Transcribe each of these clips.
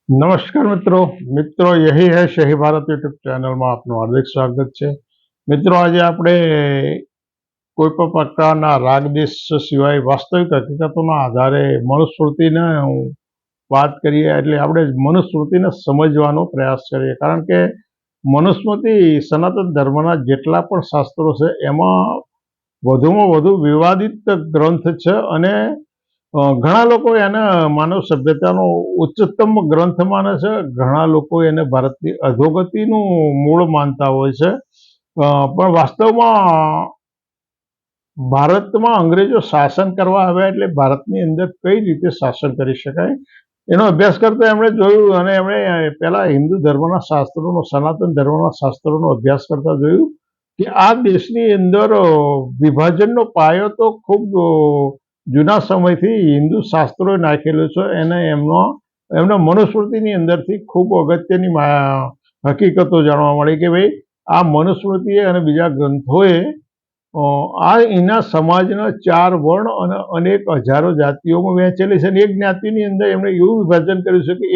नमस्कार मित्रों मित्रों यही है सही भारत यूट्यूब चैनल में आपનું હાર્દિક સ્વાગત છે। મિત્રો આજે આપણે કોઈ પણ પ્રકારના રાગદેશ સિવાય વાસ્તવિક હકીકતોના આધારે મનુસ્મૃતિને વાત કરીએ એટલે આપણે મનુસ્મૃતિને સમજવાનો પ્રયાસ કરીએ, કારણ કે મનુસ્મૃતિ સનાતન ધર્મના જેટલા પણ શાસ્ત્રો છે એમાં વધુમાં વધુ વિવાદિત ગ્રંથ છે અને ઘણા લોકો એને માનવ સભ્યતાનો ઉચ્ચતમ ગ્રંથ માને છે, ઘણા લોકો એને ભારતની અધોગતિનું મૂળ માનતા હોય છે। પણ વાસ્તવમાં ભારતમાં અંગ્રેજો શાસન કરવા આવ્યા એટલે ભારતની અંદર કઈ રીતે શાસન કરી શકાય એનો અભ્યાસ કરતા એમણે જોયું અને એમણે પહેલા હિન્દુ ધર્મના શાસ્ત્રોનો, સનાતન ધર્મના શાસ્ત્રોનો અભ્યાસ કરતા જોયું કે આ દેશની અંદર વિભાજનનો પાયો તો ખૂબ જૂના સમયથી હિન્દુ શાસ્ત્રોએ નાખેલો છે। એને એમના મનુસ્મૃતિની અંદરથી ખૂબ અગત્યની હકીકતો જાણવા મળી કે ભાઈ આ મનુસ્મૃતિએ અને બીજા ગ્રંથોએ આ એના સમાજના 4 વર્ણ અને અનેક હજારો જાતિઓમાં વહેંચેલી છે અને એક જ્ઞાતિની અંદર એમણે એવું વિભાજન કર્યું છે કે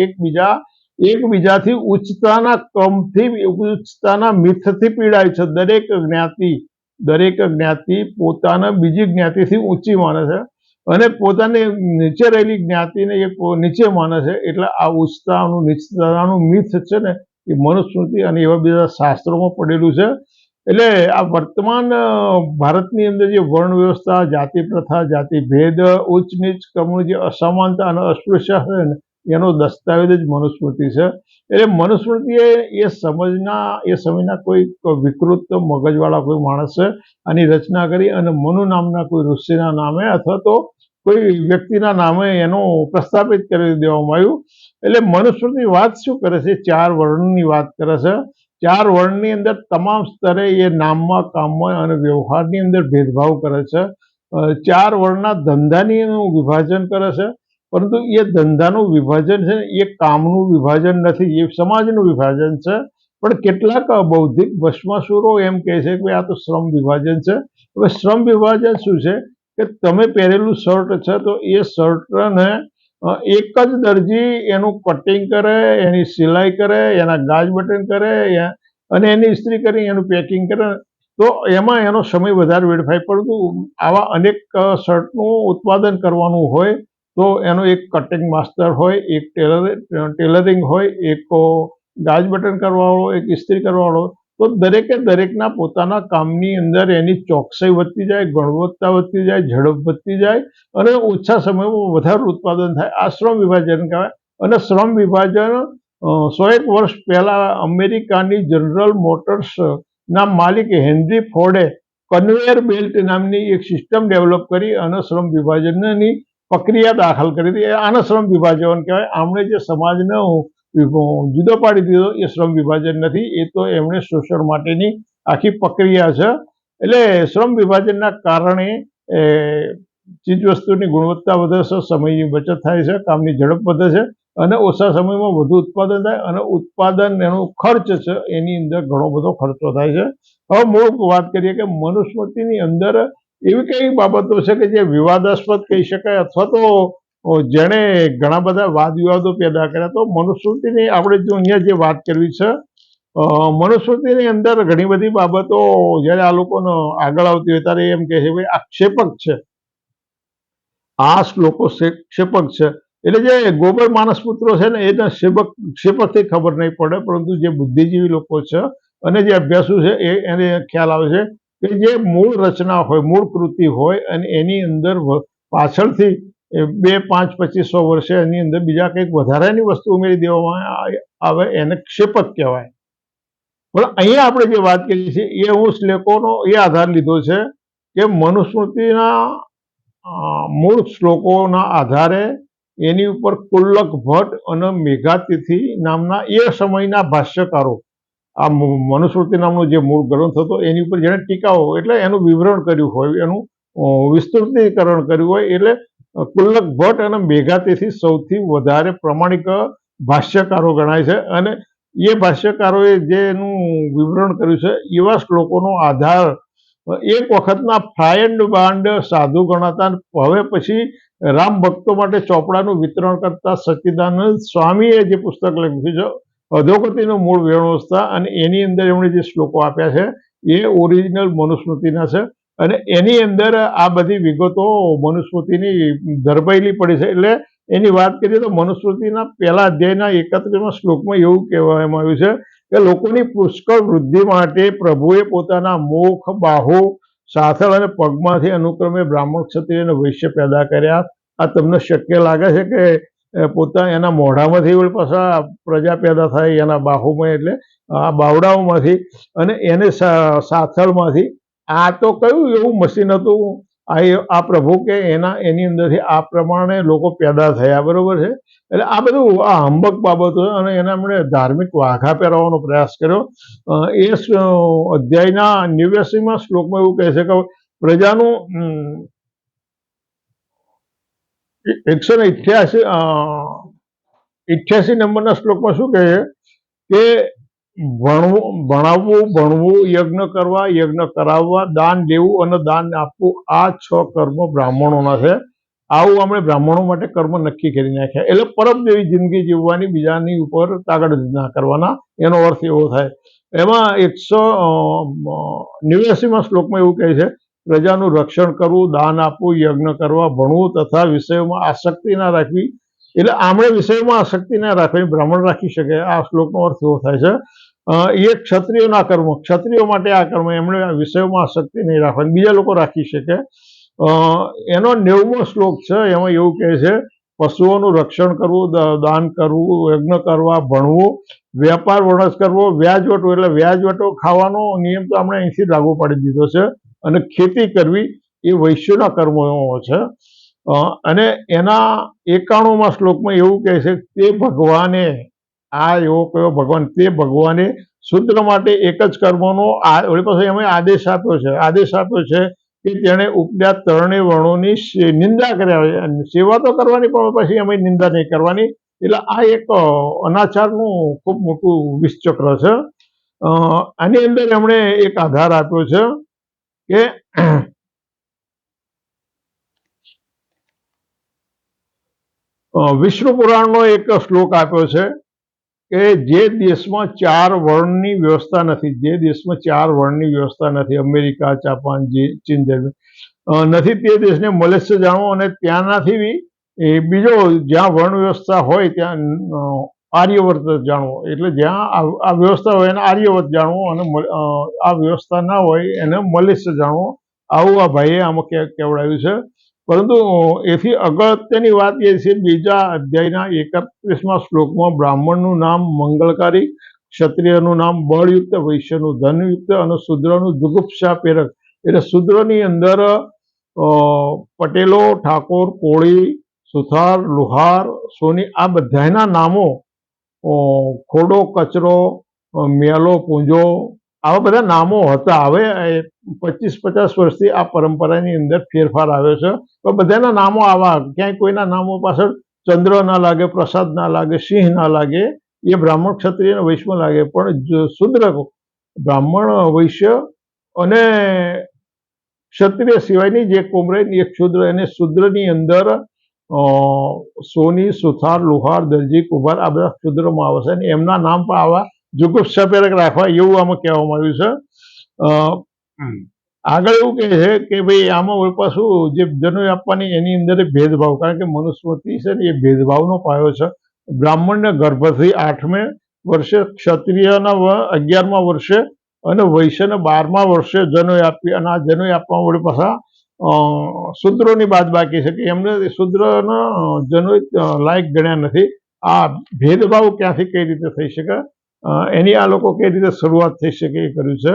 એકબીજાથી ઉચ્ચતાના ક્રમથી, ઉચ્ચતાના મિથથી પીડાય છે। દરેક જ્ઞાતિ પોતાના બીજી જ્ઞાતિથી ઊંચી માને છે અને પોતાની નીચે રહેલી જ્ઞાતિને એ નીચે માને છે, એટલે આ ઉચ્ચતાનું નીચતાનું મિથ છે ને એ મનુસ્મૃતિ અને એવા બીજા શાસ્ત્રોમાં પડેલું છે। એટલે આ વર્તમાન ભારતની અંદર જે વર્ણ વ્યવસ્થા, જાતિ પ્રથા, જાતિ ભેદ, ઉચ્ચ નીચ ક્રમની જે અસમાનતા અને અસ્પૃશ્ય છે ને એનો દસ્તાવેજ જ મનુસ્મૃતિ છે। એટલે મનુસ્મૃતિ એ સમયના કોઈ વિકૃત મગજવાળા કોઈ માણસે આની રચના કરી અને મનુ નામના કોઈ ઋષિના નામે અથવા તો કોઈ વ્યક્તિના નામે એનો પ્રસ્થાપિત કરી દેવામાં આવ્યું। એટલે મનુસ્મૃતિ વાત શું કરે છે? 4 વર્ણની વાત કરે છે। 4 વર્ણની અંદર તમામ સ્તરે એ નામમાં, કામમાં અને વ્યવહારની અંદર ભેદભાવ કરે છે। 4 વર્ણના ધંધાની વિભાજન કરે છે, પરંતુ એ ધંધાનું વિભાજન છે એ કામનું વિભાજન નથી, એ સમાજનું વિભાજન છે। પણ કેટલાક બૌદ્ધિક ભસ્માસુરો એમ કહે છે કે આ તો શ્રમ વિભાજન છે। હવે શ્રમ વિભાજન શું છે કે તમે પહેરેલું શર્ટ છે તો એ શર્ટને એક જ દરજી એનું કટિંગ કરે, એની સિલાઈ કરે, એના ગાજ બટન કરે અને એની ઇસ્ત્રી કરી એનું પેકિંગ કરે તો એમાં એનો સમય વધારે વેડફાય, પરંતુ આવા અનેક શર્ટનું ઉત્પાદન કરવાનું હોય તો એનો એક કટિંગ માસ્ટર હોય, એક ટેલરિંગ હોય, એક ગાજ બટન કરવાવાળો, એક ઇસ્ત્રી કરવાવાળો, તો દરેકના પોતાના કામની અંદર એની ચોકસાઈ વધતી જાય, ગુણવત્તા વધતી જાય, ઝડપ વધતી જાય અને ઓછા સમયમાં વધારે ઉત્પાદન થાય। આ શ્રમ વિભાજન કહેવાય। અને શ્રમ વિભાજન 100 વર્ષ પહેલા અમેરિકાની જનરલ મોટર્સ ના માલિક હેનરી ફોર્ડે કન્વેયર બેલ્ટ નામની એક સિસ્ટમ ડેવલપ કરી અને શ્રમ વિભાજનની પ્રક્રિયા દાખલ કરી હતી। આને શ્રમ વિભાજન કહેવાય। આમણે જે સમાજને જુદો પાડી દીધો એ શ્રમ વિભાજન નથી, એ તો એમણે શોષણ માટેની આખી પ્રક્રિયા છે। એટલે શ્રમ વિભાજનના કારણે ચીજવસ્તુની ગુણવત્તા વધે છે, સમયની બચત થાય છે, કામની ઝડપ વધે છે અને ઓછા સમયમાં વધુ ઉત્પાદન થાય અને ઉત્પાદન એનો ખર્ચ છે એની અંદર ઘણો બધો ખર્ચો થાય છે। હવે મૂળ વાત કરીએ કે મનુસ્મૃતિની અંદર એવી કઈ બાબતો છે કે જે વિવાદાસ્પદ કહી શકાય અથવા તો જેણે ઘણા બધા વાદ વિવાદો પેદા કર્યા, તો મનુસ્મૃતિની આપણે જો અહીંયા જે વાત કરવી છે, મનુસ્મૃતિની અંદર ઘણી બધી બાબતો જ્યારે આ લોકોને આગળ આવતી હોય ત્યારે એમ કહે છે ભાઈ આક્ષેપક છે, આ શ્લોકો ક્ષેપક છે। એટલે જે ગોબર માનસ પુત્રો છે ને એને ક્ષેપકથી ખબર નહીં પડે, પરંતુ જે બુદ્ધિજીવી લોકો છે અને જે અભ્યાસુ છે એને ખ્યાલ આવે છે કે જે મૂળ રચના હોય, મૂળ કૃતિ હોય અને એની અંદર પાછળથી 2, 5, 2500 વર્ષે એની અંદર બીજા કંઈક વધારાની વસ્તુ ઉમેરી દેવામાં આવે એને ક્ષેપક કહેવાય। પણ અહીંયા આપણે જે વાત કરીએ છીએ એ હું શ્લોકોનો એ આધાર લીધો છે કે મનુસ્મૃતિના મૂળ શ્લોકોના આધારે એની ઉપર કુલ્લક ભટ્ટ અને મેઘાતિથિ નામના એ સમયના ભાષ્યકારો, આ મનુસ્મૃતિ નામનો જે મૂળ ગ્રંથ હતો એની ઉપર જેણે ટીકાઓ એટલે એનું વિવરણ કર્યું હોય, એનું વિસ્તૃતીકરણ કર્યું હોય, એટલે કુલ્લક ભટ્ટ અને મેઘાતિથિ સૌથી વધારે પ્રમાણિક ભાષ્યકારો ગણાય છે અને એ ભાષ્યકારોએ જે એનું વિવરણ કર્યું છે એવા શ્લોકોનો આધાર એક વખતના ફ્રાયડ બાંડ સાધુ ગણાતા, હવે પછી રામ ભક્તો માટે ચોપડાનું વિતરણ કરતા સચ્ચિદાનંદ સ્વામીએ જે પુસ્તક લખ્યું છે અધોગતિનું મૂળ વ્યવસ્થા, અને એની અંદર એમણે જે શ્લોકો આપ્યા છે એ ઓરિજિનલ મનુસ્મૃતિના છે, અને એની અંદર આ બધી વિગતો મનુસ્મૃતિની ધરબાયેલી પડી છે. એટલે એની વાત કરીએ તો મનુસ્મૃતિના પહેલા અધ્યાયના 31મા શ્લોકમાં એવું કહેવામાં આવ્યું છે કે લોકોની પુષ્કળ વૃદ્ધિ માટે પ્રભુએ પોતાના મુખ, બાહુ, સાથળ અને પગમાંથી અનુક્રમે બ્રાહ્મણ, ક્ષત્રિય અને વૈશ્ય પેદા કર્યા. આ તમને શક્ય લાગે છે કે એના મોઢામાંથી પાછા પ્રજા પેદા થાય, એના બાહુમાં એટલે આ બાવડાઓમાંથી, અને એને સાથળમાંથી. આ તો કયું એવું મશીન હતું આ પ્રભુ કે એની અંદરથી આ પ્રમાણે લોકો પેદા થયા, બરોબર છે. એટલે આ બધું આ હંબક બાબતો, અને એના એમણે ધાર્મિક વાઘા પહેરવાનો પ્રયાસ કર્યો. એ અધ્યાયના 89મા શ્લોકમાં એવું કહે છે કે પ્રજાનું 188 નંબરના શ્લોકમાં શું કહે છે કે ભણાવવું, ભણવું, યજ્ઞ કરવા, યજ્ઞ કરાવવા, દાન દેવું અને દાન આપવું, આ 6 કર્મ બ્રાહ્મણોના છે. આવું આપણે બ્રાહ્મણો માટે કર્મ નક્કી કરી નાખ્યા. એટલે પરમ જેવી જિંદગી જીવવાની, બીજાની ઉપર તાગડ ના કરવાના, એનો અર્થ એવો થાય. એમાં 189મા શ્લોકમાં એવું કહે છે પ્રજાનું રક્ષણ કરવું, દાન આપવું, યજ્ઞ કરવા, ભણવું તથા વિષયોમાં આસક્તિ ના રાખવી. એટલે આમણે વિષયોમાં આસક્તિ ના રાખવી, બ્રાહ્મણ રાખી શકે. આ શ્લોકનો અર્થ એવો થાય છે. એ ક્ષત્રિયોના કર્મ, ક્ષત્રિયો માટે આ કર્મ, એમણે વિષયોમાં આસક્તિ નહીં રાખવાની, બીજા લોકો રાખી શકે. એનો 90મો શ્લોક છે, એમાં એવું કહે છે પશુઓનું રક્ષણ કરવું, દાન કરવું, યજ્ઞ કરવા, ભણવું, વેપાર વણસ કરવો, વ્યાજવટો એટલે વ્યાજવટો ખાવાનો નિયમ તો આપણે અહીંથી લાગુ પાડી દીધો છે, અને ખેતી કરવી એ વૈશ્યોના કર્મો છે. અને એના 91મા શ્લોકમાં એવું કહે છે તે ભગવાને, આ એવો કયો ભગવાન, તે ભગવાને શુદ્ર માટે એક જ કર્મનો પછી અમે આદેશ આપ્યો છે કે તેણે ઉપદ્યા ત્રણેય વર્ણોની નિંદા કર્યા. સેવા તો કરવાની, પણ પછી અમે નિંદા નહીં કરવાની. એટલે આ એક અનાચારનું ખૂબ મોટું વિષચક્ર છે. આની અંદર એમણે એક આધાર આપ્યો છે કે વિષ્ણુ પુરાણનો એક શ્લોક આપ્યો છે કે જે દેશમાં 4 વર્ણની વ્યવસ્થા નથી, અમેરિકા, જાપાન, ચીન નથી, તે દેશને મલેચ્છ જાણવો, અને ત્યાંનાથી બીજો જ્યાં વર્ણ વ્યવસ્થા હોય ત્યાં આર્યવર્ત જાણવો. એટલે જ્યાં આ વ્યવસ્થા હોય એને આર્યવર્ત જાણવો, અને આ વ્યવસ્થા ના હોય એને મલેચ્છ જાણવો. આવું આ ભાઈએ આમાં કહેવડાવ્યું છે. પરંતુ એથી અગત્યની વાત એ છે બીજા અધ્યાયના 31મા શ્લોકમાં બ્રાહ્મણનું નામ મંગળકારી, ક્ષત્રિયનું નામ બળયુક્ત, વૈશ્યનું ધનયુક્ત અને શુદ્રનું જુગુપ્સા પ્રેરક. એટલે શુદ્રની અંદર પટેલો, ઠાકોર, કોળી, સુથાર, લુહાર, સોની, આ બધાના નામો, ખોડો, કચરો, મેલો, પૂંજો, આવા બધા નામો હતા. હવે 25-50 વર્ષથી આ પરંપરાની અંદર ફેરફાર આવ્યો છે. તો બધાના નામો આવા, ક્યાંય કોઈના નામો પાછળ ચંદ્ર ના લાગે, પ્રસાદ ના લાગે, સિંહ ના લાગે, એ બ્રાહ્મણ, ક્ષત્રિય અને વૈશ્ય લાગે. પણ શુદ્ર, બ્રાહ્મણ, વૈશ્ય અને ક્ષત્રિય સિવાયની જે કોમરેન એક શુદ્ર, એને શુદ્રની અંદર સોની, સુથાર, લુહાર, દરજી, કુંભાર, આ બધા શુદ્રમાં આવે છે, અને એમના નામ પણ આવા જુગુપ્સાપ્રેરક રાખવા, એવું આમાં કહેવામાં આવ્યું છે. આગળ એવું કહે છે કે ભાઈ આમાં પાછું જે જનોઈ આપવાની એની અંદર ભેદભાવ, કારણ કે મનુસ્મૃતિ છે ને એ ભેદભાવનો પાયો છે. બ્રાહ્મણને ગર્ભથી 8મે વર્ષે, ક્ષત્રિયના 11મા વર્ષે અને વૈશ્યને 12મા વર્ષે જનોઈ આપવી. અને આ જનોઈ આપવા વડે પાછા શુદ્રોની બાદ બાકી છે કે એમને શુદ્રના જનોઈ લાયક ગણ્યા નથી. આ ભેદભાવ ક્યાંથી કઈ રીતે થઈ શકે, એની આ લોકો કઈ રીતે શરૂઆત થઈ શકે એ કર્યું છે.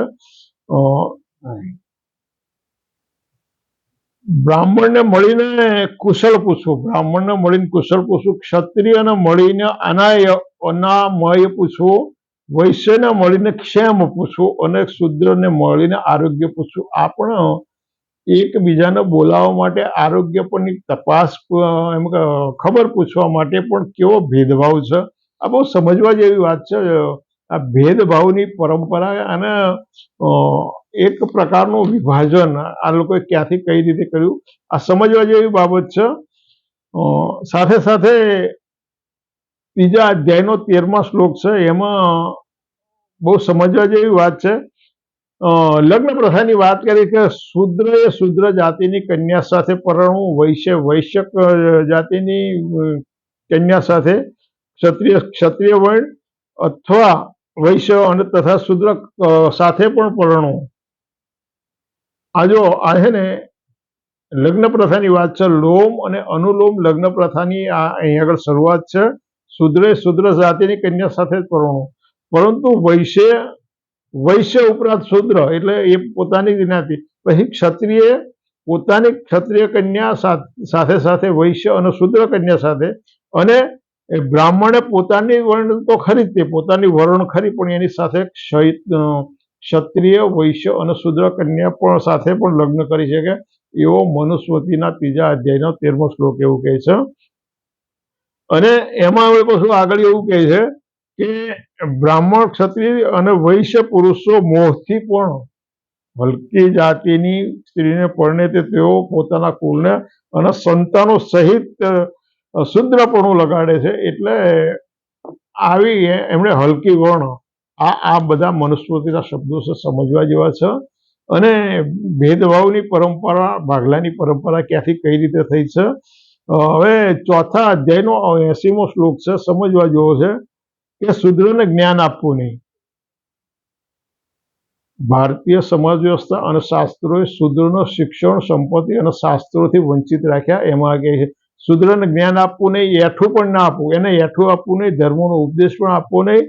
બ્રાહ્મણને મળીને કુશળ પૂછવું, ક્ષત્રિયને મળીને અનામય પૂછવું, વૈશ્યને મળીને ક્ષેમ પૂછવું, અને શુદ્રને મળીને આરોગ્ય પૂછવું. આ પણ એકબીજાને બોલાવવા માટે, આરોગ્ય પરની તપાસ, એમ ખબર પૂછવા માટે પણ કેવો ભેદભાવ છે. આ બહુ સમજવા જેવી વાત છે. આ ભેદભાવની પરંપરા અને એક પ્રકારનું વિભાજન આ લોકોએ ક્યાંથી કઈ રીતે કર્યું, આ સમજવા જેવી બાબત છે. સાથે સાથે ત્રીજા અધ્યાયનો 13મા શ્લોક છે, એમાં બહુ સમજવા જેવી વાત છે. લગ્ન પ્રથાની વાત કરી કે શૂદ્રએ શૂદ્ર જાતિની કન્યા સાથે પરણવું, વૈશ્ય જાતિની કન્યા સાથે, ક્ષત્રિય વર્ણ અથવા વૈશ્ય અને તથા શૂદ્ર સાથે પણ પરણવું. આ જો આ છે ને લગ્ન પ્રથાની વાત છે. લોમ અને અનુલોમ લગ્ન પ્રથાની આ અહીં આગળ શરૂઆત છે. શૂદ્રએ શૂદ્ર જાતિની કન્યા સાથે જ પરણવું, પરંતુ વૈશ્ય ઉપરાંત શૂદ્ર એટલે એ પોતાની જ્ઞાતિ, પછી ક્ષત્રિય પોતાની ક્ષત્રિય કન્યા સાથે સાથે વૈશ્ય અને શૂદ્ર કન્યા સાથે, અને બ્રાહ્મણે પોતાની વર્ણ તો ખરી જ, તે પોતાની વર્ણ ખરી, પણ એની સાથે ક્ષત્રિય વૈશ્ય અને શૂદ્ર કન્યા પણ સાથે પણ લગ્ન કરી શકે, એવો મનુસ્મૃતિના 3 અધ્યાયનો 13મો શ્લોક એવું કહે છે. અને એમાં હવે પાછું આગળ એવું કહે છે કે બ્રાહ્મણ, ક્ષત્રિય અને વૈશ્ય પુરુષો મોહથી પણ હલકી જાતિની સ્ત્રીને પરણે તે તેઓ પોતાના કુળને અને સંતાનો સહિત શુદ્રપણું લગાડે છે. એટલે આવી એમણે હલકી વર્ણ, આ બધા મનુસ્મૃતિના શબ્દો છે, સમજવા જેવા છે. અને ભેદભાવની પરંપરા, ભાગલાની પરંપરા ક્યાંથી કઈ રીતે થઈ છે. હવે 4થા અધ્યાયનો 80મો શ્લોક છે, સમજવા જેવો છે કે શૂદ્રને જ્ઞાન આપવું નહીં. ભારતીય સમાજ વ્યવસ્થા અને શાસ્ત્રોએ શૂદ્રનો શિક્ષણ, સંપત્તિ અને શાસ્ત્રોથી વંચિત રાખ્યા. એમાં કહે છે શૂદ્રને જ્ઞાન આપવું નહીં, એઠું પણ ના આપવું, એને એઠું આપવું નહીં, ધર્મનો ઉપદેશ પણ આપવો નહીં,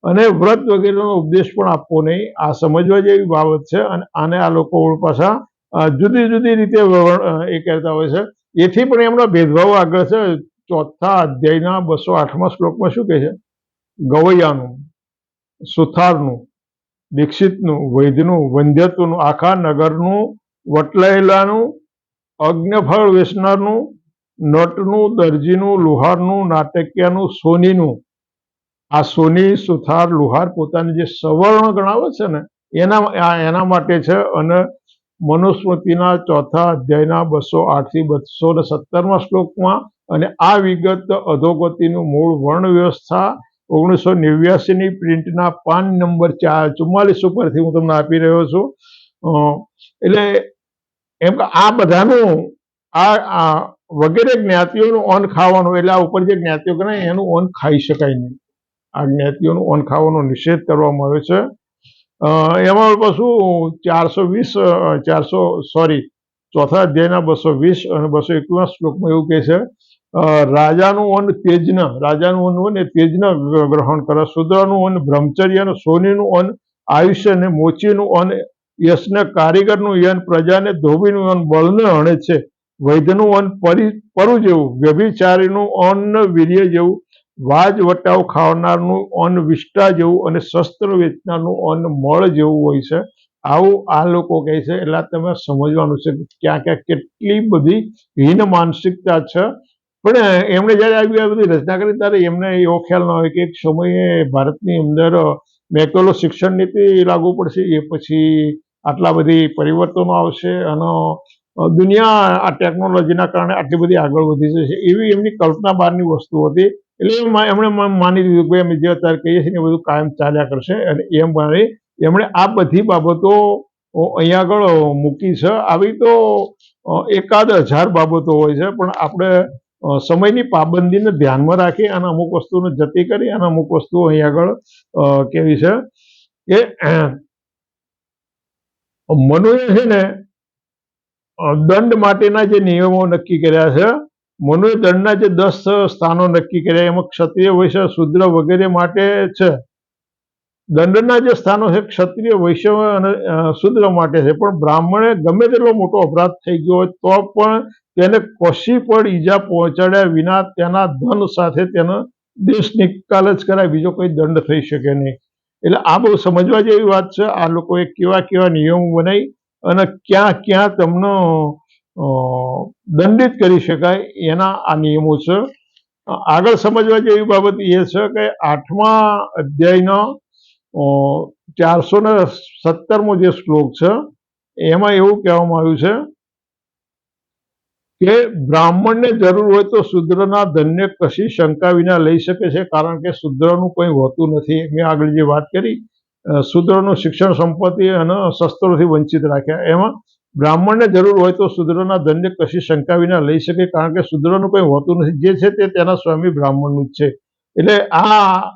અને વ્રત વગેરેનો ઉપદેશ પણ આપવો નહીં. આ સમજવા જેવી બાબત છે. અને આને આ લોકો પાછા જુદી જુદી રીતે એ કહેતા હોય છે. એથી પણ એમનો ભેદભાવ આગળ છે. 4થા અધ્યાયના 208મા શ્લોકમાં શું કહે છે? ગવૈયાનું, સુથારનું, દીક્ષિતનું, વૈદ્યનું, વંધ્યત્વનું, આખા નગરનું, વટલાયેલાનું, અગ્નિફળ વેચનારનું, નટનું, દરજીનું, લુહારનું, નાટકિયાનું, સોનીનું. આ સોની, સુથાર, લુહાર પોતાની જે સવર્ણ ગણાવે છે ને એના માટે છે. અને મનુસ્મૃતિના 4થા અધ્યાયના 208 થી 217મા શ્લોકમાં, અને આ વિગત અધોગતિનું મૂળ વર્ણ વ્યવસ્થા 1989ની પ્રિન્ટના પાન નંબર 44 ઉપરથી હું તમને આપી રહ્યો છું. એટલે એમ કે આ બધાનું આ વગેરે જ્ઞાતિઓનું અન્ન ખાવાનું, એટલે આ ઉપર જે જ્ઞાતિઓ ગણાય એનું અન્ન ખાઈ શકાય નહીં. આ જ્ઞાતિઓનું અન્ન ખાવાનો નિષેધ કરવામાં આવે છે. એમાં પાછું 4થા અધ્યાયના 220 અને 221 શ્લોકમાં એવું કહે છે, રાજાનું અન્ન તેજન, રાજાનું અન્ન હોય ને તેજન ગ્રહણ કરે, શૂદ્રનું અન્ન બ્રહ્મચર્ય, સોનીનું અન્ન આયુષ્ય, ને મોચીનું અન્ન યશને, કારીગરનું અન્ન પ્રજાને, ધોબીનું અન્ન બળને હણે છે, વૈદ્યનું અન્ન પરુ જેવું, વ્યભિચારીનું અન્ન વીર્ય જેવું, વાજ વટાવ ખાવનારનું અન્ન વિષ્ટા જેવું, અને શસ્ત્ર વેચનારનું અન્ન મળ જેવું હોય છે. આવું આ લોકો કહે છે. એટલે તમે સમજવાનું છે કે ક્યાં ક્યાં કેટલી બધી હીન માનસિકતા છે. પણ એમણે જયારે આ બધી રચના કરી ત્યારે એમને એવો ખ્યાલ ન હોય કે એક સમયે ભારતની અંદર મેં શિક્ષણ નીતિ લાગુ પડશે, એ પછી આટલા બધી પરિવર્તનો આવશે અને દુનિયા આ ટેકનોલોજીના કારણે આટલી બધી આગળ વધી જશે, એવી એમની કલ્પના બહારની વસ્તુ હતી. એટલે એમણે માની લીધું કે અમે જે અત્યારે કહીએ છીએ એ બધું કાયમ ચાલ્યા કરશે. અને એમ માની એમણે આ બધી બાબતો અહીંયા આગળ મૂકી છે. આવી તો 1000 બાબતો હોય છે, પણ આપણે સમયની પાબંદીને ધ્યાનમાં રાખી અને અમુક વસ્તુને જતી કરી અને અમુક વસ્તુઓ અહીં આગળ કેવી છે કે મનુએ છે ને દંડ માટેના જે નિયમો નક્કી કર્યા છે, મનુએ દંડના જે 10 સ્થાનો નક્કી કર્યા, એમાં ક્ષત્રિય, વૈશ્ય, શૂદ્ર વગેરે માટે છે. દંડના જે સ્થાનો છે ક્ષત્રિય, વૈશ્ય અને શૂદ્ર માટે છે. પણ બ્રાહ્મણે ગમે તેટલો મોટો અપરાધ થઈ ગયો હોય તો પણ તેને કશી પણ ઈજા પહોંચાડ્યા વિના તેના ધન સાથે તેનો દેશ નિકાલ જ કરાય, બીજો કોઈ દંડ થઈ શકે નહીં. એટલે આ બહુ સમજવા જેવી વાત છે. આ લોકોએ કેવા કેવા નિયમો બનાવી અને ક્યાં ક્યાં તમને દંડિત કરી શકાય એના આ નિયમો છે. આગળ સમજવા જેવી બાબત એ છે કે 8મા અધ્યાયનો 417મો જે શ્લોક છે એમાં એવું કહેવામાં આવ્યું છે કે બ્રાહ્મણને જરૂર હોય તો શુદ્રના ધનને કશી શંકા વિના લઈ શકે છે, કારણ કે શુદ્રનું કંઈ હોતું નથી. મેં આગળ જે વાત કરી, શુદ્રનું શિક્ષણ, સંપત્તિ અને શસ્ત્રોથી વંચિત રાખ્યા, એમાં બ્રાહ્મણને જરૂર હોય તો શુદ્રના ધનને કશી શંકા વિના લઈ શકે, કારણ કે શુદ્રનું કંઈ હોતું નથી. જે છે તે તેના સ્વામી બ્રાહ્મણનું જ છે. એટલે આ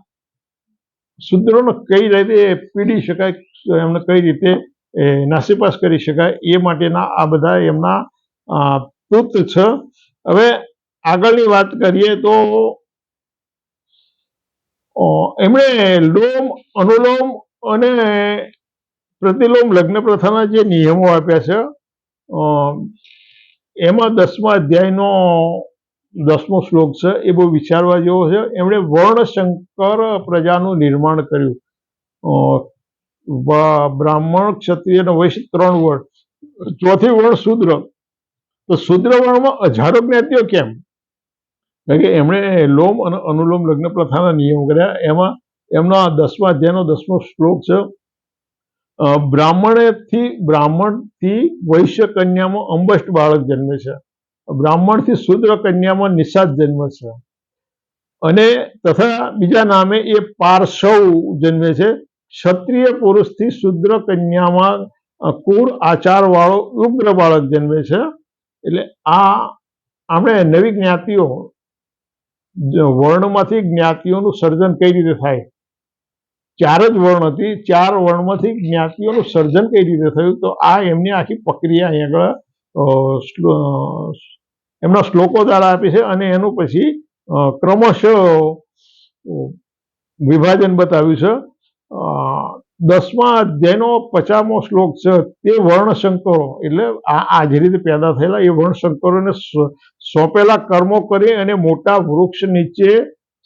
શુદ્રોને કઈ રીતે પીડી શકાય, એમને કઈ રીતે નાસીપાસ કરી શકાય, એ માટેના આ બધા એમના તૂત છે. હવે આગળની વાત કરીએ તો એમણે લોમ, અનુલોમ અને પ્રતિલોમ લગ્ન પ્રથાના જે નિયમો આપ્યા છે, એમાં 10મા અધ્યાયનો 10મો શ્લોક છે, એ બહુ વિચારવા જેવો છે. એમણે વર્ણશંકર પ્રજાનું નિર્માણ કર્યું. બ્રાહ્મણ, ક્ષત્રિય અને વૈશ્ય 3 વર્ણ, ચોથી વર્ણ શૂદ્ર. તો શૂદ્ર વર્ણમાં હજારો જ્ઞાતિઓ કેમ? કારણ કે એમણે લોમ અને અનુલોમ લગ્ન પ્રથાના નિયમ કર્યા. એમાં એમના 10મા અધ્યાયનો 10મો શ્લોક છે, બ્રાહ્મણથી વૈશ્ય કન્યામાં અંબષ્ટ બાળક જન્મે છે, બ્રાહ્મણથી શૂદ્ર કન્યામાં નિષાદ જન્મે છે, અને તથા બીજા નામે એ પાર્શવ જન્મે છે. ક્ષત્રિય પુરુષથી શૂદ્ર કન્યામાં કુર આચાર વાળો ઉગ્ર બાળક જન્મે છે. એટલે આપણે નવી જ્ઞાતિઓ, વર્ણમાંથી જ્ઞાતિઓનું સર્જન કઈ રીતે થાય? 4 જ વર્ણ હતી, 4 વર્ણમાંથી જ્ઞાતિઓનું સર્જન કઈ રીતે થયું? તો આ એમની આખી પ્રક્રિયા અહીં આગળ એમના શ્લોકો દ્વારા આપી છે, અને એનું પછી ક્રમશઃ વિભાજન બતાવ્યું છે. 10મા અધ્યાયનો 50મો શ્લોક છે, તે વર્ણશંકરો, એટલે આ જે રીતે પેદા થયેલા એ વર્ણશંકરોને સોંપેલા કર્મો કરી અને મોટા વૃક્ષ નીચે,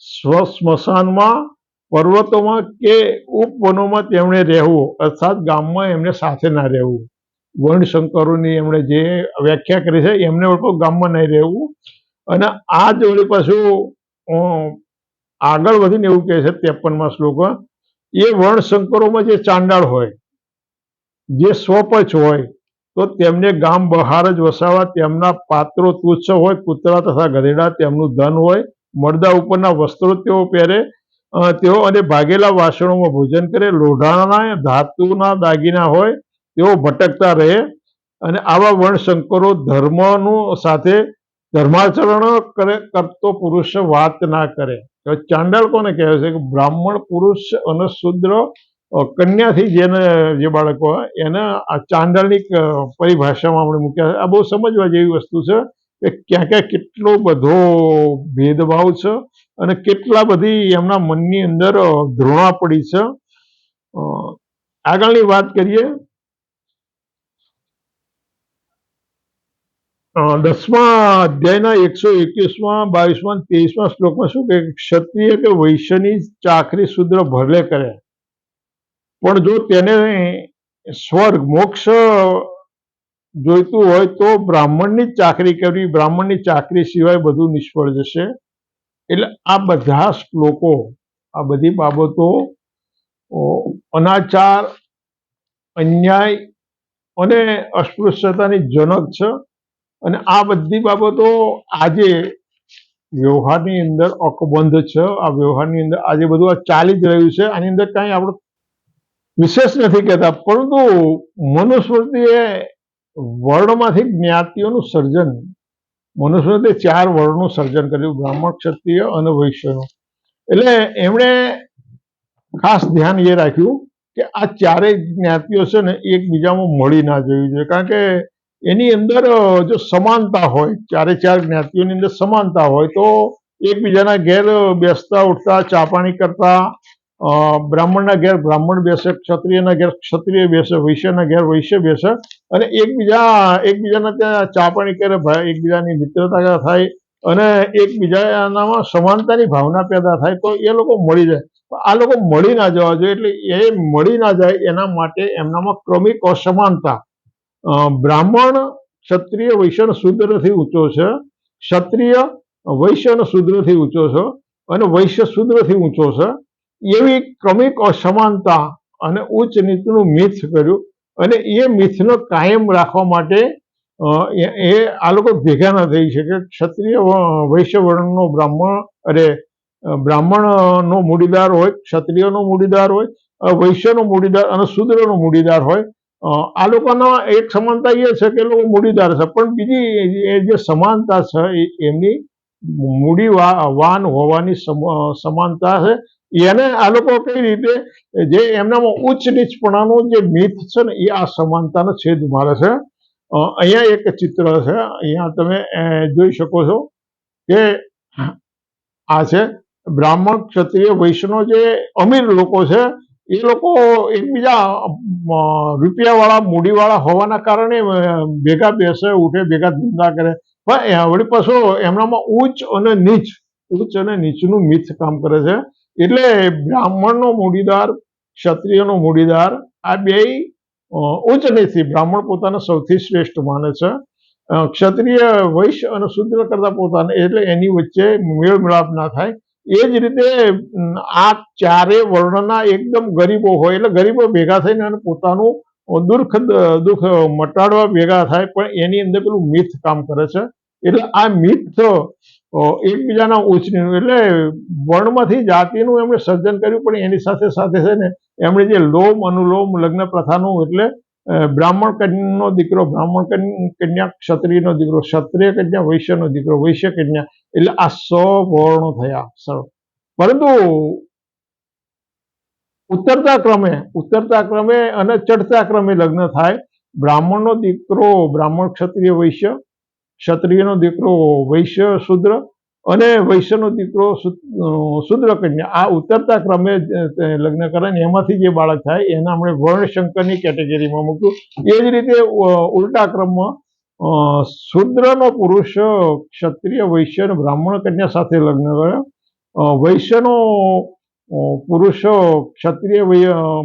સ્મશાનમાં, પર્વતોમાં કે ઉપવનોમાં તેમણે રહેવું, અર્થાત ગામમાં એમને સાથે ના રહેવું. વર્ણશંકરોની એમણે જે વ્યાખ્યા કરી છે, એમને ગામમાં નહીં રહેવું. અને આ જ વળી પાછું આગળ વધીને એવું કહે છે 53મા શ્લોકમાં, એ વર્ણશંકરોમાં જે ચાંડાળ હોય, જે સ્વપચ હોય, તો તેમને ગામ બહાર જ વસાવા. તેમના પાત્રો તુચ્છ હોય, કૂતરા તથા ગધેડા તેમનું ધન હોય. મરદા ઉપરના વસ્ત્રો તેઓ પહેરે, તેઓ અને ભાગેલા વાસણોમાં ભોજન કરે. લોઢાના ધાતુના દાગીના હોય, તેઓ ભટકતા રહે. અને આવા વર્ણશંકરો ધર્મનું સાથે ધર્માચરણ કરતો પુરુષ વાત ના કરે. ચાંડાળ કોને કહેવાય છે? કે બ્રાહ્મણ પુરુષ અને શૂદ્ર કન્યાથી જે બાળકો હોય એને આ ચાંડાળની પરિભાષામાં આપણે મૂક્યા છે. આ બહુ સમજવા જેવી વસ્તુ છે કે ક્યાં ક્યાં કેટલો બધો ભેદભાવ છે અને કેટલા બધી એમના મનની અંદર ધૃણા પડી છે. આગળની વાત કરીએ, 10મા અધ્યાયના 121માં, 22માં, 23માં શ્લોકમાં શું કહે? ક્ષત્રિય કે વૈશ્યની ચાકરી શૂદ્ર ભલે કરે, પણ જો તેને સ્વર્ગ, મોક્ષ જોઈતું હોય તો બ્રાહ્મણની જ ચાકરી કરવી. બ્રાહ્મણની ચાકરી સિવાય બધું નિષ્ફળ જશે. એટલે આ બધા શ્લોકો, આ બધી બાબતો અનાચાર, અન્યાય અને અસ્પૃશ્યતાની જનક છે. અને આ બધી બાબતો આજે વ્યવહારની અંદર અકબંધ છે. આ વ્યવહારની અંદર આજે બધું આ ચાલી જ રહ્યું છે. આની અંદર કાંઈ આપણે વિશેષ નથી કહેતા, પરંતુ મનુસ્મૃતિએ વર્ણમાંથી જ્ઞાતિઓનું સર્જન, મનુસ્મૃતિએ 4 વર્ણનું સર્જન કર્યું, બ્રાહ્મણ, ક્ષત્રિય અને વૈશ્યનું. એટલે એમણે ખાસ ધ્યાન એ રાખ્યું કે આ 4 જ્ઞાતિઓ છે ને એકબીજામાં મળી ના જવી જોઈએ, કારણ કે એની અંદર જો સમાનતા હોય, 4 જ્ઞાતિઓની અંદર સમાનતા હોય તો એકબીજાના ઘેર બેસતા ઉઠતા, ચા પાણી કરતા, બ્રાહ્મણના ઘેર બ્રાહ્મણ બેસે, ક્ષત્રિયના ઘેર ક્ષત્રિય બેસે, વૈશ્યના ઘેર વૈશ્ય બેસે, અને એકબીજાના ત્યાં ચા પાણી કરે, એકબીજાની મિત્રતા થાય અને એકબીજાનામાં સમાનતાની ભાવના પેદા થાય, તો એ લોકો મળી જાય. આ લોકો મળી ના જવા જોઈએ. એટલે એ મળી ના જાય એના માટે એમનામાં ક્રમિક અસમાનતા, બ્રાહ્મણ ક્ષત્રિય વૈશ્ય અને શૂદ્રથી ઊંચો છે, ક્ષત્રિય વૈશ્ય અને શૂદ્રથી ઊંચો છે, અને વૈશ્ય શૂદ્રથી ઊંચો છે. એવી ક્રમિક અસમાનતા અને ઉચ્ચ નીચનું મિથ કર્યું. અને એ મિથનો કાયમ રાખવા માટે એ આ લોકો ભેગા ના થઈ શકે. ક્ષત્રિય વૈશ્ય વર્ણનો બ્રાહ્મણનો મૂડીદાર હોય, ક્ષત્રિયનો મૂડીદાર હોય, વૈશ્યનો મૂડીદાર અને શૂદ્રનો મૂડીદાર હોય. આ લોકોનો એક સમાનતા એ છે કે લોકો મૂડીદાર છે, પણ બીજી જે સમાનતા છે એમની મૂડીવાન હોવાની સમાનતા છે. એને આ લોકો કઈ રીતે જે એમનામાં ઉચ્ચ નીચપણાનું જે મિથ છે ને એ આ સમાનતાનો છેદ મારે છે. અહીંયા એક ચિત્ર છે, અહીંયા તમે જોઈ શકો છો કે આ છે બ્રાહ્મણ, ક્ષત્રિય, વૈશ્યનો જે અમીર લોકો છે એ લોકો એકબીજા રૂપિયાવાળા મૂડીવાળા હોવાના કારણે ભેગા બેસે, ઉઠે, ભેગા ધંધા કરે. પણ વળી પાછું એમનામાં ઉચ્ચ અને નીચનું મિથ કામ કરે છે. એટલે બ્રાહ્મણનો મૂડીદાર, ક્ષત્રિયનો મૂડીદાર, આ બેય ઉચ્ચ નીચથી. બ્રાહ્મણ પોતાને સૌથી શ્રેષ્ઠ માને છે, ક્ષત્રિય વૈશ્ય અને શૂદ્ર કરતા પોતાને, એટલે એની વચ્ચે મેળ મિલાપ ના થાય. એ જ રીતે આ ચારે વર્ણના એકદમ ગરીબો હોય એટલે ગરીબો ભેગા થઈને અને પોતાનું દુઃખ મટાડવા ભેગા થાય, પણ એની અંદર પેલું મિથ કામ કરે છે. એટલે આ મિથ એકબીજાના ઉચ્ચનું, એટલે વર્ણમાંથી જાતિનું એમણે સર્જન કર્યું, પણ એની સાથે સાથે છે ને એમણે જે લોમ અનુલોમ લગ્ન પ્રથાનું, એટલે બ્રાહ્મણ કન્યાનો દીકરો બ્રાહ્મણ કન્યા, ક્ષત્રિયનો દીકરો ક્ષત્રિય કન્યા, વૈશ્યનો દીકરો વૈશ્ય કન્યા, એટલે આ સવર્ણો થયા સરળ. પરંતુ ઉતરતા ક્રમે અને ચડતા ક્રમે લગ્ન થાય. બ્રાહ્મણનો દીકરો બ્રાહ્મણ, ક્ષત્રિય, વૈશ્ય, ક્ષત્રિયનો દીકરો વૈશ્ય શૂદ્ર, અને વૈશ્યનો દીકરો શૂદ્ર કન્યા. આ ઉતરતા ક્રમે લગ્ન કરે ને એમાંથી જે બાળક થાય એને આપણે વર્ણશંકરની કેટેગરીમાં મૂક્યું. એ જ રીતે ઉલટા ક્રમમાં શૂદ્રનો પુરુષ ક્ષત્રિય, વૈશ્ય અને બ્રાહ્મણ કન્યા સાથે લગ્ન કર્યો. વૈશ્યનો પુરુષ ક્ષત્રિય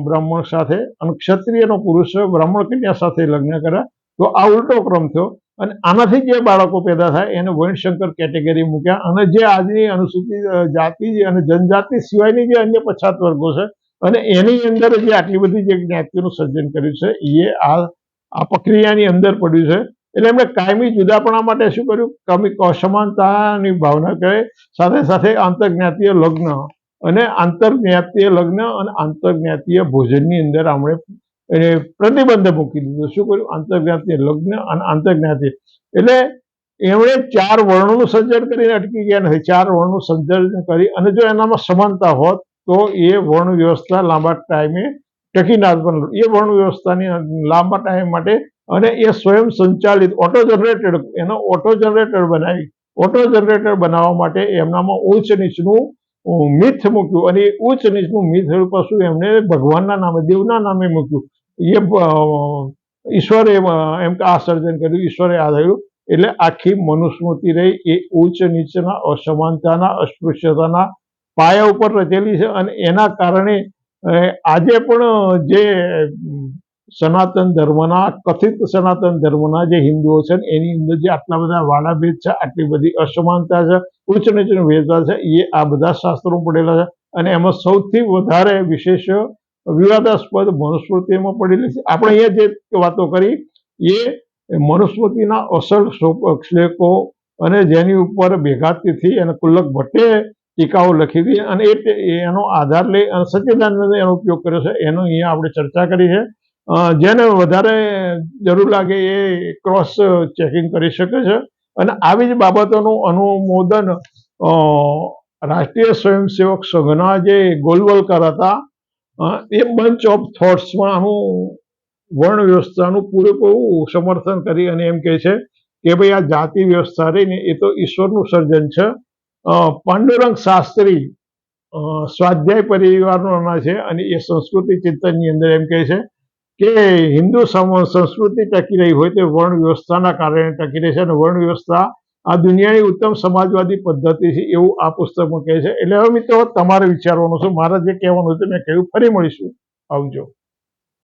બ્રાહ્મણ સાથે અને ક્ષત્રિયનો પુરુષ બ્રાહ્મણ કન્યા સાથે લગ્ન કર્યા. તો આ ઉલટો ક્રમ થયો, અને આનાથી જે બાળકો પેદા થાય એને વર્ણશંકર કેટેગરી મૂક્યા. અને જે આજની અનુસૂચિત જાતિ અને જનજાતિ સિવાયની જે અન્ય પછાત વર્ગો છે અને એની અંદર જે આટલી બધી જે જ્ઞાતિઓનું સર્જન કર્યું છે એ આ પ્રક્રિયાની અંદર પડ્યું છે. એટલે એમણે કાયમી જુદાપણા માટે શું કર્યું, કાયમી અસમાનતાની ભાવના કરે, સાથે સાથે આંતરજ્ઞાતીય લગ્ન અને આંતરજ્ઞાતીય ભોજનની અંદર આપણે પ્રતિબંધ મૂકી દીધો. શું કર્યું, આંતરજ્ઞાતીય લગ્ન અને આંતરજ્ઞાતીય. એટલે એમણે 4 વર્ણોનું સર્જન કરીને અટકી ગયા નથી. 4 વર્ણનું સર્જન કરી, અને જો એનામાં સમાનતા હોત તો એ વર્ણ વ્યવસ્થા લાંબા ટાઈમે ટકી ના પણ. એ વર્ણ વ્યવસ્થાની લાંબા ટાઈમ માટે અને એ સ્વયં સંચાલિત ઓટો જનરેટર બનાવવા માટે એમનામાં ઉચ્ચ નીચનું મિથ મૂક્યું. અને એ ઉચ્ચ નીચનું મિથ પાછું એમને ભગવાનના નામે, દેવના નામે મૂક્યું. એ ઈશ્વરે એમ કે આ સર્જન કર્યું, ઈશ્વરે આ થયું. એટલે આખી મનુસ્મૃતિ રહી એ ઉચ્ચ નીચના, અસમાનતાના, અસ્પૃશ્યતાના પાયા ઉપર રચેલી છે. અને એના કારણે આજે પણ જે સનાતન ધર્મના, કથિત સનાતન ધર્મના જે હિન્દુઓ છે એની અંદર જે આટલા બધા વાડાભેદ છે, આટલી બધી અસમાનતા છે, ઉચ્ચ નીચનો ભેદભાવ છે, એ આ બધા શાસ્ત્રો પડેલા છે. અને એમાં સૌથી વધારે વિશેષ વિવાદાસ્પદ મનુસ્મૃતિમાં પડેલી છે. આપણે અહીંયા જે વાતો કરી એ મનુસ્મૃતિના અસલ શ્લોકો, અને જેની ઉપર ભેગાતીથી અને કુલ્લક ભટ્ટે ટીકાઓ લખી હતી, અને એનો આધાર લઈ અને સચ્ચિદાનંદે એનો ઉપયોગ કર્યો છે. એનો અહીંયા આપણે ચર્ચા કરી છે. જેને વધારે જરૂર લાગે એ ક્રોસ ચેકિંગ કરી શકે છે. અને આવી જ બાબતોનું અનુમોદન રાષ્ટ્રીય સ્વયંસેવક સંઘના જે ગોલવલકર હતા એ બંચ ઓફ થોટ્સમાં આનું વર્ણ વ્યવસ્થાનું પૂરેપૂરું સમર્થન કરી અને એમ કહે છે કે ભાઈ આ જાતિ વ્યવસ્થા રહીને એ તો ઈશ્વરનું સર્જન છે. પાંડુરંગ શાસ્ત્રી સ્વાધ્યાય પરિવારના છે, અને એ સંસ્કૃતિ ચિંતનની અંદર એમ કહે છે કે હિન્દુ સંસ્કૃતિ ટકી રહી હોય તે વર્ણ વ્યવસ્થાના કારણે ટકી રહી છે, અને વર્ણ વ્યવસ્થા આ દુનિયાની ઉત્તમ સમાજવાદી પદ્ધતિ છે એવું આ પુસ્તકમાં કહે છે. એટલે હવે મિત્રો તમારે વિચારવાનું છે. મારે જે કહેવાનું હતું મેં કહ્યું. ફરી મળીશું. આવજો.